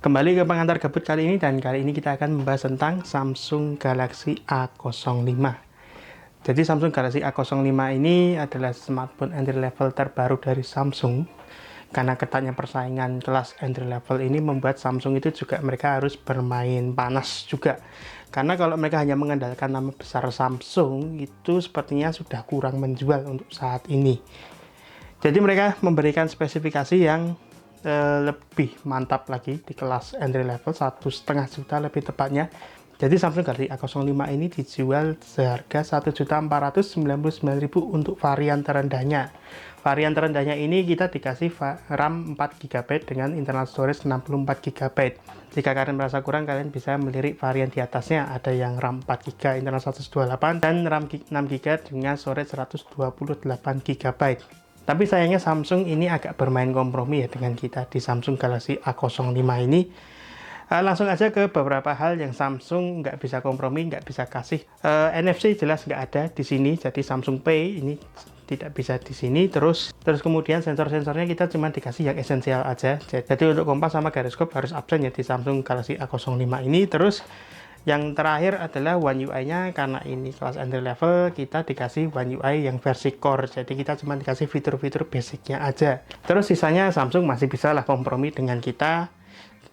Kembali ke pengantar gabut kali ini, dan kali ini kita akan membahas tentang Samsung Galaxy A05. Jadi Samsung Galaxy A05 ini adalah smartphone entry level terbaru dari Samsung. Karena ketatnya persaingan kelas entry level ini membuat Samsung itu juga mereka harus bermain panas juga. Karena kalau mereka hanya mengandalkan nama besar Samsung, itu sepertinya sudah kurang menjual untuk saat ini. Jadi mereka memberikan spesifikasi yang lebih mantap lagi di kelas entry level, 1,5 juta lebih tepatnya. Jadi Samsung Galaxy A05 ini dijual seharga 1.499.000 untuk varian terendahnya. Varian terendahnya ini kita dikasih RAM 4 GB dengan internal storage 64 GB. Jika kalian merasa kurang, kalian bisa melirik varian di atasnya. Ada yang RAM 4 GB, internal 128, dan RAM 6 GB dengan storage 128 GB. Tapi sayangnya Samsung ini agak bermain kompromi ya dengan kita di Samsung Galaxy A05 ini. Langsung aja ke beberapa hal yang Samsung nggak bisa kompromi, nggak bisa kasih. NFC jelas nggak ada di sini, jadi Samsung Pay ini tidak bisa di sini. Terus kemudian sensor-sensornya kita cuma dikasih yang esensial aja. Jadi untuk kompas sama gyroscope harus absen ya di Samsung Galaxy A05 ini. Terus yang terakhir adalah One UI-nya, karena ini kelas entry level, kita dikasih One UI yang versi core, jadi kita cuma dikasih fitur-fitur basicnya aja. Terus sisanya Samsung masih bisa lah kompromi dengan kita.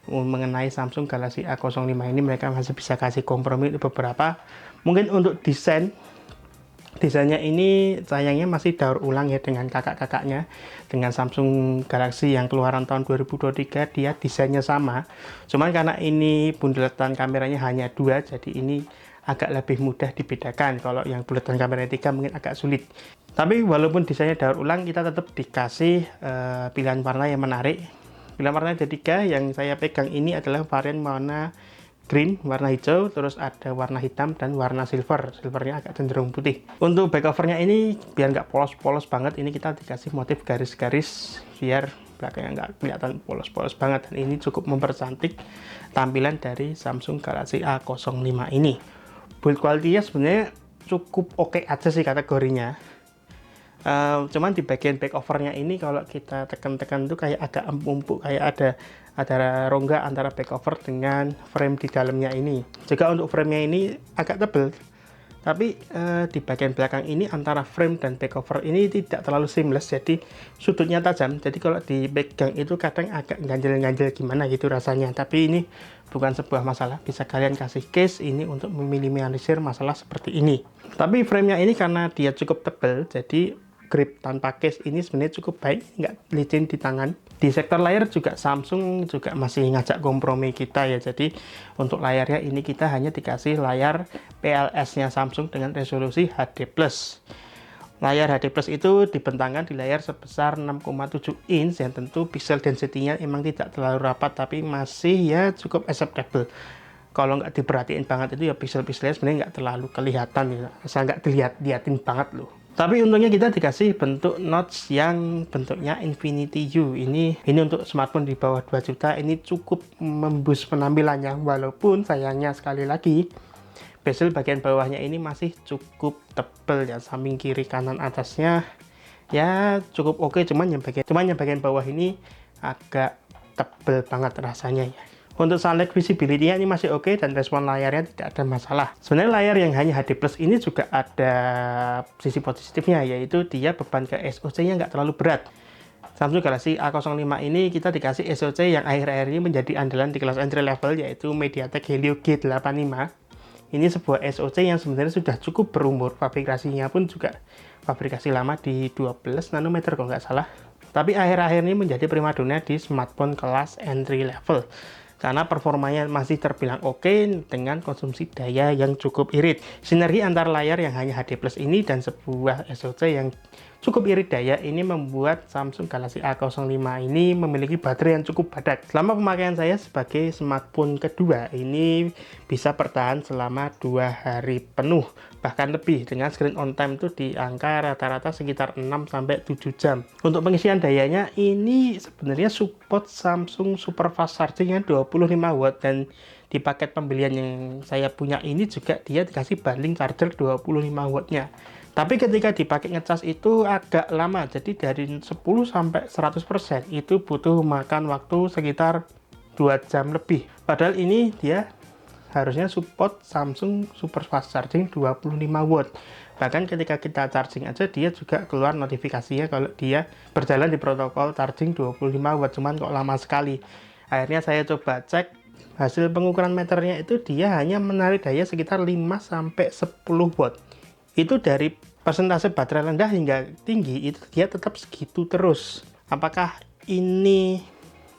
Mengenai Samsung Galaxy A05 ini mereka masih bisa kasih kompromi beberapa. Mungkin untuk desainnya ini sayangnya masih daur ulang ya dengan kakak-kakaknya. Dengan Samsung Galaxy yang keluaran tahun 2023 dia desainnya sama, cuman karena ini buletan kameranya hanya 2, jadi ini agak lebih mudah dibedakan. Kalau yang buletan kameranya 3 mungkin agak sulit. Tapi walaupun desainnya daur ulang, kita tetap dikasih pilihan warna yang menarik. Pilihan warna ada 3, yang saya pegang ini adalah varian warna green, warna hijau, terus ada warna hitam dan warna silver. Silvernya agak cenderung putih. Untuk back covernya ini biar nggak polos-polos banget, ini kita dikasih motif garis-garis biar belakangnya nggak kelihatan polos-polos banget, dan ini cukup mempercantik tampilan dari Samsung Galaxy A05 ini. Build quality-nya sebenarnya cukup oke aja sih kategorinya. Cuman di bagian back covernya ini kalau kita tekan-tekan tuh kayak agak empuk, kayak ada rongga antara back cover dengan frame di dalamnya ini. Juga untuk framenya ini agak tebal, tapi di bagian belakang ini antara frame dan back cover ini tidak terlalu seamless, jadi sudutnya tajam. Jadi kalau dipegang itu kadang agak ganjel-ganjel gimana gitu rasanya. Tapi ini bukan sebuah masalah, bisa kalian kasih case ini untuk meminimalisir masalah seperti ini. Tapi framenya ini karena dia cukup tebal, jadi grip tanpa case ini sebenarnya cukup baik, nggak licin di tangan. Di sektor layar juga Samsung juga masih ngajak kompromi kita ya. Jadi untuk layarnya ini kita hanya dikasih layar PLS-nya Samsung dengan resolusi HD+. Layar HD+ itu dibentangkan di layar sebesar 6,7 inch yang tentu pixel density-nya emang tidak terlalu rapat, tapi masih ya cukup acceptable. Kalau nggak diperhatiin banget itu ya pixel-pixelnya sebenarnya nggak terlalu kelihatan ya, asal nggak dilihatin banget loh. Tapi untungnya kita dikasih bentuk notch yang bentuknya Infinity U. Ini untuk smartphone di bawah 2 juta ini cukup memboost penampilannya, walaupun sayangnya sekali lagi bezel bagian bawahnya ini masih cukup tebal ya, samping kiri kanan atasnya ya cukup oke, cuman yang bagian bawah ini agak tebal banget rasanya ya. Untuk sunlight visibility-nya ini masih oke, dan respon layarnya tidak ada masalah. Sebenarnya layar yang hanya HD+ ini juga ada sisi positifnya, yaitu dia beban ke SoC-nya nggak terlalu berat. Samsung Galaxy A05 ini kita dikasih SoC yang akhir-akhir ini menjadi andalan di kelas entry level, yaitu MediaTek Helio G85. Ini sebuah SoC yang sebenarnya sudah cukup berumur, fabrikasinya pun juga fabrikasi lama di 12 nanometer kalau nggak salah. Tapi akhir-akhir ini menjadi primadona di smartphone kelas entry level, karena performanya masih terbilang oke dengan konsumsi daya yang cukup irit. Sinergi antara layar yang hanya HD+ ini dan sebuah SoC yang cukup irit daya ini membuat Samsung Galaxy A05 ini memiliki baterai yang cukup padat. Selama pemakaian saya sebagai smartphone kedua ini bisa bertahan selama 2 hari penuh, bahkan lebih, dengan screen on time itu di angka rata-rata sekitar 6-7 jam. Untuk pengisian dayanya ini sebenarnya support Samsung Super Fast Charging yang 25 watt, dan di paket pembelian yang saya punya ini juga dia dikasih bundling charger 25 wattnya. Tapi ketika dipakai ngecas itu agak lama, jadi dari 10 sampai 100% itu butuh makan waktu sekitar 2 jam lebih. Padahal ini dia harusnya support Samsung Super Fast Charging 25 watt. Bahkan ketika kita charging aja dia juga keluar notifikasinya kalau dia berjalan di protokol charging 25 watt, cuman kok lama sekali. Akhirnya saya coba cek hasil pengukuran meternya, itu dia hanya menarik daya sekitar 5-10 watt. Itu dari persentase baterai rendah hingga tinggi itu dia tetap segitu terus. Apakah ini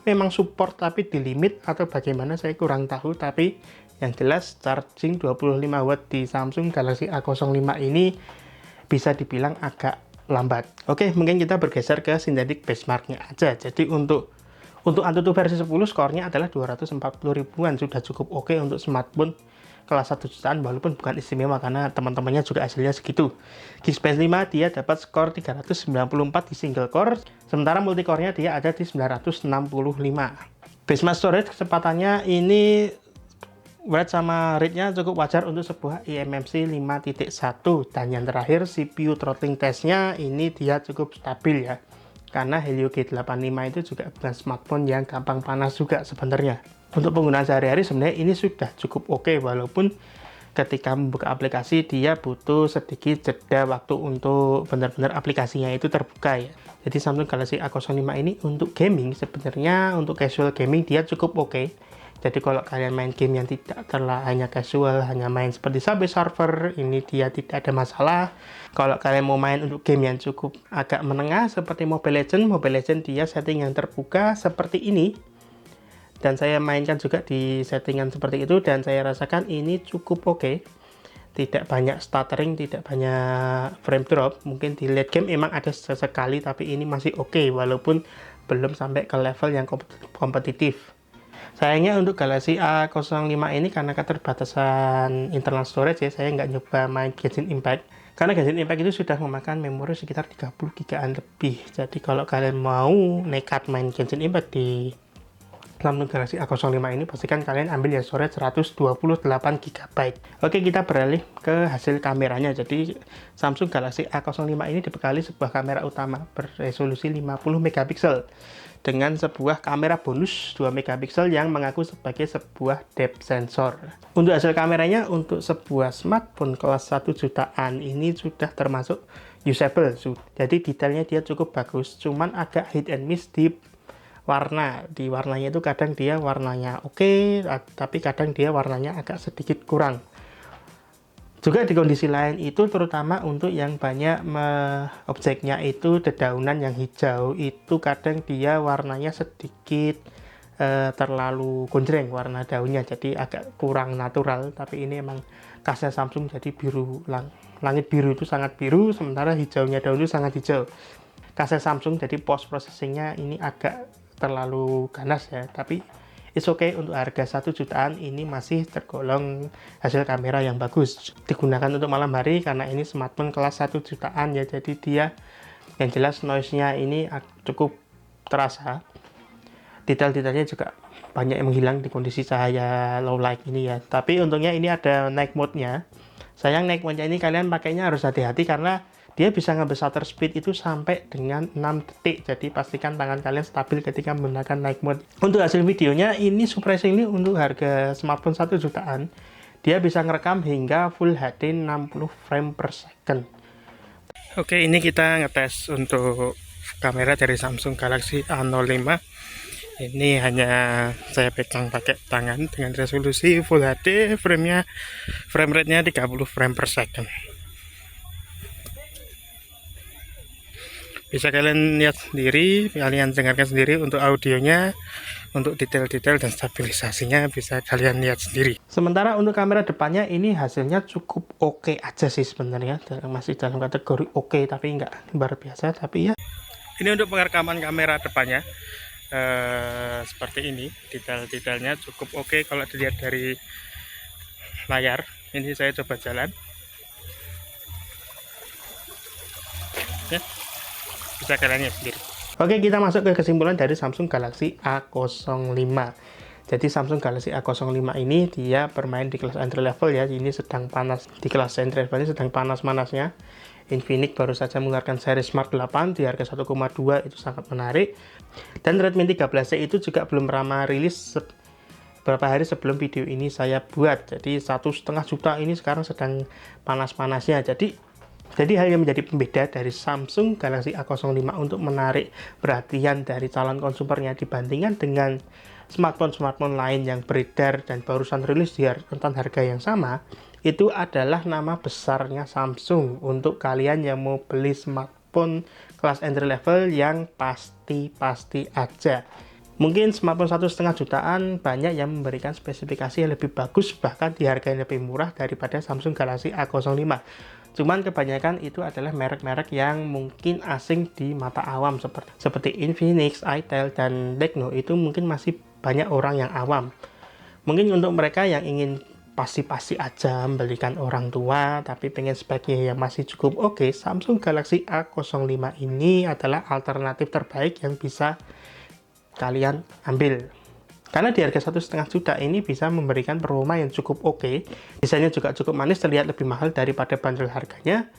memang support tapi di limit atau bagaimana saya kurang tahu, tapi yang jelas charging 25 watt di Samsung Galaxy A05 ini bisa dibilang agak lambat. Oke, mungkin kita bergeser ke synthetic benchmarknya aja. Jadi untuk Antutu versi 10 skornya adalah 240 ribuan, sudah cukup oke untuk smartphone kelas 1 jutaan, walaupun bukan istimewa karena teman-temannya juga hasilnya segitu. Geekbench 5 dia dapat skor 394 di single core, sementara multicore-nya dia ada di 965. Benchmark storage kecepatannya ini write sama read-nya cukup wajar untuk sebuah eMMC 5.1, dan yang terakhir CPU throttling testnya ini dia cukup stabil ya, karena Helio G85 itu juga bukan smartphone yang gampang panas juga sebenarnya. Untuk penggunaan sehari-hari sebenarnya ini sudah cukup oke, walaupun ketika membuka aplikasi dia butuh sedikit jeda waktu untuk benar-benar aplikasinya itu terbuka ya. Jadi Samsung Galaxy A05 ini untuk gaming sebenarnya, untuk casual gaming dia cukup oke. Jadi kalau kalian main game yang tidak terlalu hanya casual, hanya main seperti Subway Surfer, ini dia tidak ada masalah. Kalau kalian mau main untuk game yang cukup agak menengah seperti Mobile Legends dia setting yang terbuka seperti ini. Dan saya mainkan juga di settingan seperti itu dan saya rasakan ini cukup oke. Tidak banyak stuttering, tidak banyak frame drop. Mungkin di late game emang ada sesekali, tapi ini masih oke walaupun belum sampai ke level yang kompetitif. Sayangnya untuk Galaxy A05 ini karena keterbatasan internal storage ya, saya nggak nyoba main Genshin Impact. Karena Genshin Impact itu sudah memakan memori sekitar 30 GB lebih. Jadi kalau kalian mau nekat main Genshin Impact di Samsung Galaxy A05 ini, pastikan kalian ambil ya storage 128 GB. Oke, kita beralih ke hasil kameranya. Jadi Samsung Galaxy A05 ini dibekali sebuah kamera utama beresolusi 50 megapiksel dengan sebuah kamera bonus 2 megapiksel yang mengaku sebagai sebuah depth sensor. Untuk hasil kameranya untuk sebuah smartphone kelas 1 jutaan ini sudah termasuk usable. Jadi detailnya dia cukup bagus, cuman agak hit and miss di warna. Di warnanya itu kadang dia warnanya oke, tapi kadang dia warnanya agak sedikit kurang. Juga di kondisi lain itu, terutama untuk yang banyak objeknya itu dedaunan yang hijau, itu kadang dia warnanya sedikit terlalu gonjreng warna daunnya, jadi agak kurang natural. Tapi ini emang khasnya Samsung, jadi biru, langit biru itu sangat biru, sementara hijaunya daun itu sangat hijau. Khasnya Samsung, jadi post processingnya ini agak terlalu ganas ya, tapi it's okay. Untuk harga 1 jutaan ini masih tergolong hasil kamera yang bagus. Digunakan untuk malam hari karena ini smartphone kelas 1 jutaan ya, jadi dia yang jelas noise-nya ini cukup terasa. Detail-detailnya juga banyak yang menghilang di kondisi cahaya low light ini ya. Tapi untungnya ini ada night mode-nya. Sayang night mode-nya ini kalian pakainya harus hati-hati karena dia bisa ngambil shutter speed itu sampai dengan 6 detik. Jadi pastikan tangan kalian stabil ketika menggunakan night mode. Untuk hasil videonya ini surprisingly untuk harga smartphone 1 jutaan, dia bisa ngerekam hingga Full HD 60 frame per second. Oke, ini kita ngetes untuk kamera dari Samsung Galaxy A05. Ini hanya saya pegang pakai tangan dengan resolusi Full HD, frame rate-nya 30 frame per second. Bisa kalian lihat sendiri, kalian dengarkan sendiri. Untuk audionya, untuk detail-detail dan stabilisasinya bisa kalian lihat sendiri. Sementara untuk kamera depannya ini hasilnya cukup oke aja sih sebenarnya, masih dalam kategori oke tapi nggak luar biasa. Tapi ya, ini untuk pengerekaman kamera depannya seperti ini, detail-detailnya cukup oke kalau dilihat dari layar. Ini saya coba jalan ya, bisa kalian lihat sendiri. Oke, kita masuk ke kesimpulan dari Samsung Galaxy A05. Jadi Samsung Galaxy A05 ini dia bermain di kelas entry level ya. Ini sedang panas, di kelas entry level ini sedang panas-panasnya. Infinix baru saja mengeluarkan seri Smart 8 di harga 1,2, itu sangat menarik. Dan Redmi 13C itu juga belum ramah rilis beberapa hari sebelum video ini saya buat. Jadi 1,5 juta ini sekarang sedang panas-panasnya. Jadi hal yang menjadi pembeda dari Samsung Galaxy A05 untuk menarik perhatian dari calon konsumernya dibandingkan dengan smartphone-smartphone lain yang beredar dan barusan rilis di rentan harga yang sama, itu adalah nama besarnya Samsung untuk kalian yang mau beli smartphone kelas entry level yang pasti-pasti aja. Mungkin smartphone 1,5 jutaan banyak yang memberikan spesifikasi yang lebih bagus, bahkan di harga yang lebih murah daripada Samsung Galaxy A05. Cuman kebanyakan itu adalah merek-merek yang mungkin asing di mata awam seperti Infinix, Itel, dan Tecno. Itu mungkin masih banyak orang yang awam. Mungkin untuk mereka yang ingin pasti-pasti aja membelikan orang tua tapi pengen speknya yang masih cukup oke, Samsung Galaxy A05 ini adalah alternatif terbaik yang bisa kalian ambil. Karena di harga 1,5 juta ini bisa memberikan performa yang cukup oke, desainnya juga cukup manis, terlihat lebih mahal daripada bandrol harganya,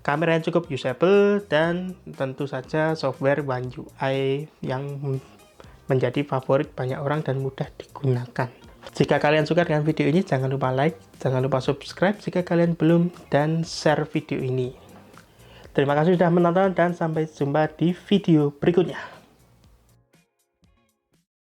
kamera yang cukup usable, dan tentu saja software One UI yang menjadi favorit banyak orang dan mudah digunakan. Jika kalian suka dengan video ini, jangan lupa like, jangan lupa subscribe jika kalian belum, dan share video ini. Terima kasih sudah menonton dan sampai jumpa di video berikutnya.